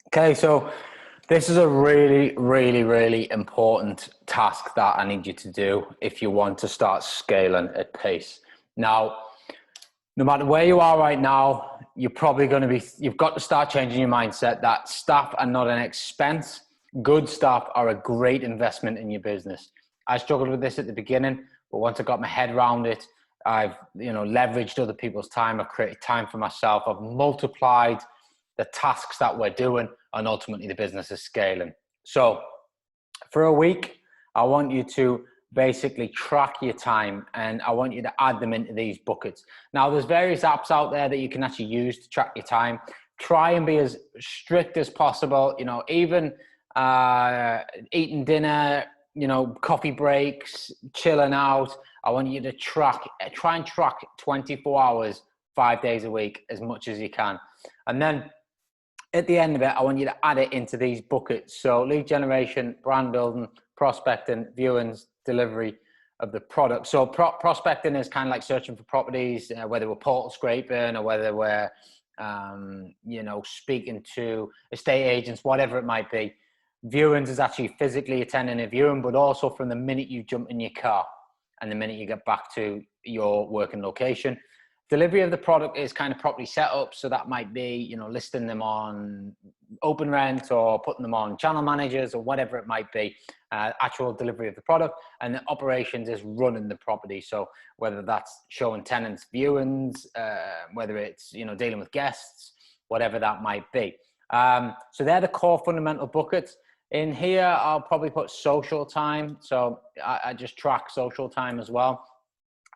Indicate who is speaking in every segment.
Speaker 1: Okay, so this is a really important task that I need you to do if you want to start scaling at pace. Now, no matter where you are right now, you've got to start changing your mindset that staff are not an expense. Good staff are a great investment in your business. I struggled with this at the beginning, but once I got my head around it, I've leveraged other people's time. I've created time for myself. I've multiplied the tasks that we're doing, and ultimately the business is scaling. So for a week, I want you to basically track your time, and I want you to add them into these buckets. Now, there's various apps out there that you can actually use to track your time. Try and be as strict as possible, even eating dinner, coffee breaks, chilling out. I want you to try and track 24 hours, 5 days a week, as much as you can. And then at the end of it, I want you to add it into these buckets. So lead generation, brand building, prospecting, viewings, delivery of the product. So prospecting is kind of like searching for properties, whether we're portal scraping or whether we're, speaking to estate agents, whatever it might be. Viewings is actually physically attending a viewing, but also from the minute you jump in your car and the minute you get back to your working location. Delivery of the product is kind of property set up. So that might be, listing them on Open Rent or putting them on channel managers or whatever it might be, actual delivery of the product. And the operations is running the property. So whether that's showing tenants viewings, whether it's, dealing with guests, whatever that might be. So they're the core fundamental buckets. In here, I'll probably put social time. So I just track social time as well.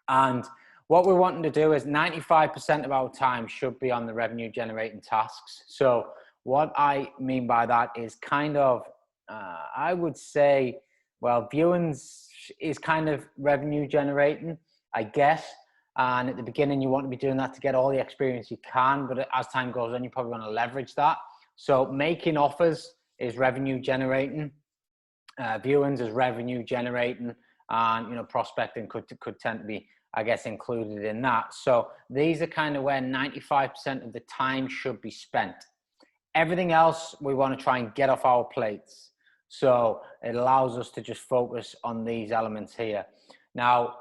Speaker 1: And what we're wanting to do is 95% of our time should be on the revenue generating tasks. So what I mean by that is kind of, I would say, well, viewings is kind of revenue generating, I guess. And at the beginning, you want to be doing that to get all the experience you can. But as time goes on, you probably want to leverage that. So making offers is revenue generating. Viewings is revenue generating. And, prospecting could tend to be, I guess, included in that. So these are kind of where 95% of the time should be spent. Everything else we want to try and get off our plates. So it allows us to just focus on these elements here. Now,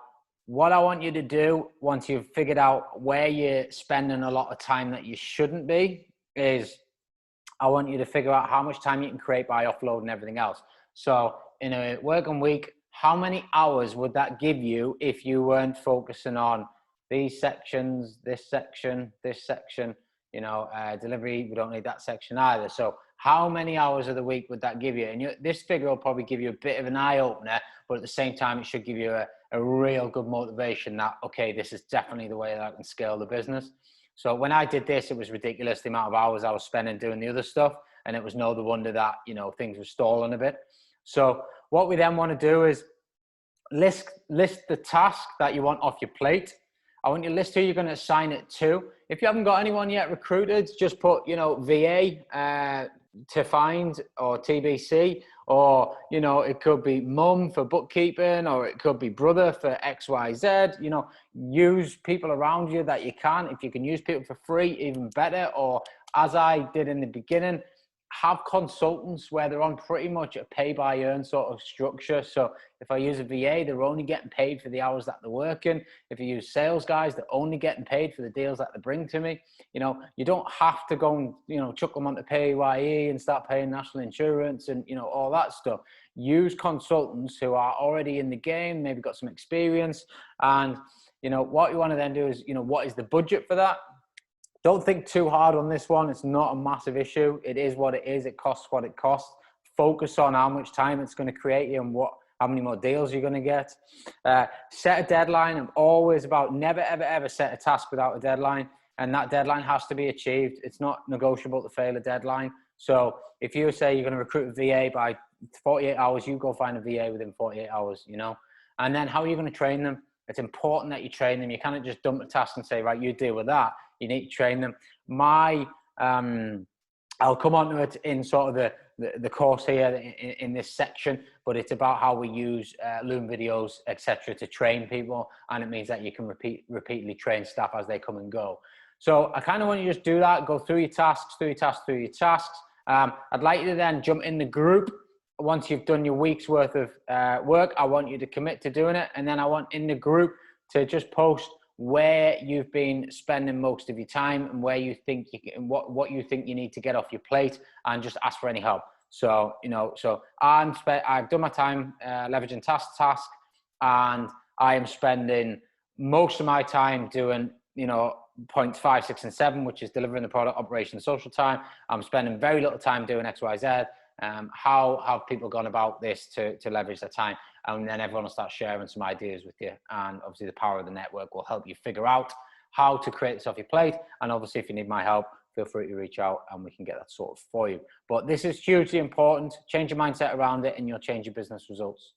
Speaker 1: what I want you to do once you've figured out where you're spending a lot of time that you shouldn't be is I want you to figure out how much time you can create by offloading everything else. So in a working week, how many hours would that give you if you weren't focusing on these sections, this section, delivery, we don't need that section either. So how many hours of the week would that give you? And this figure will probably give you a bit of an eye opener, but at the same time, it should give you a real good motivation that, okay, this is definitely the way that I can scale the business. So when I did this, it was ridiculous the amount of hours I was spending doing the other stuff. And it was no wonder that, things were stalling a bit. So what we then want to do is list the task that you want off your plate. I want you to list who you're going to assign it to. If you haven't got anyone yet recruited, just put, VA to find, or TBC, or, it could be mum for bookkeeping, or it could be brother for XYZ. Use people around you that you can. If you can use people for free, even better. Or as I did in the beginning, have consultants where they're on pretty much a pay by earn sort of structure. So if I use a VA, they're only getting paid for the hours that they're working. If you use sales guys, they're only getting paid for the deals that they bring to me. You don't have to go and, chuck them onto PAYE and start paying national insurance and, all that stuff. Use consultants who are already in the game, maybe got some experience. And, what you want to then do is, what is the budget for that? Don't think too hard on this one. It's not a massive issue. It is what it is. It costs what it costs. Focus on how much time it's going to create you and how many more deals you're going to get. Set a deadline. I'm always about never, ever, ever set a task without a deadline. And that deadline has to be achieved. It's not negotiable to fail a deadline. So if you say you're going to recruit a VA by 48 hours, you go find a VA within 48 hours, And then how are you going to train them? It's important that you train them. You can't just dump a task and say, right, you deal with that. You need to train them. I'll come on to it in sort of the course here in this section, but it's about how we use Loom videos, etc., to train people, and it means that you can repeatedly train staff as they come and go. So I kind of want you to just do that, go through your tasks, I'd like you to then jump in the group. Once you've done your week's worth of work, I want you to commit to doing it. And then I want in the group to just post where you've been spending most of your time and where you think you can, what you think you need to get off your plate, and just ask for any help. So, so I've done my time leveraging task, and I am spending most of my time doing, points 5, 6, and 7, which is delivering the product, operation, social time. I'm spending very little time doing X, Y, Z. How have people gone about this to leverage their time? And then everyone will start sharing some ideas with you. And obviously the power of the network will help you figure out how to create this off your plate. And obviously if you need my help, feel free to reach out and we can get that sorted for you. But this is hugely important. Change your mindset around it and you'll change your business results.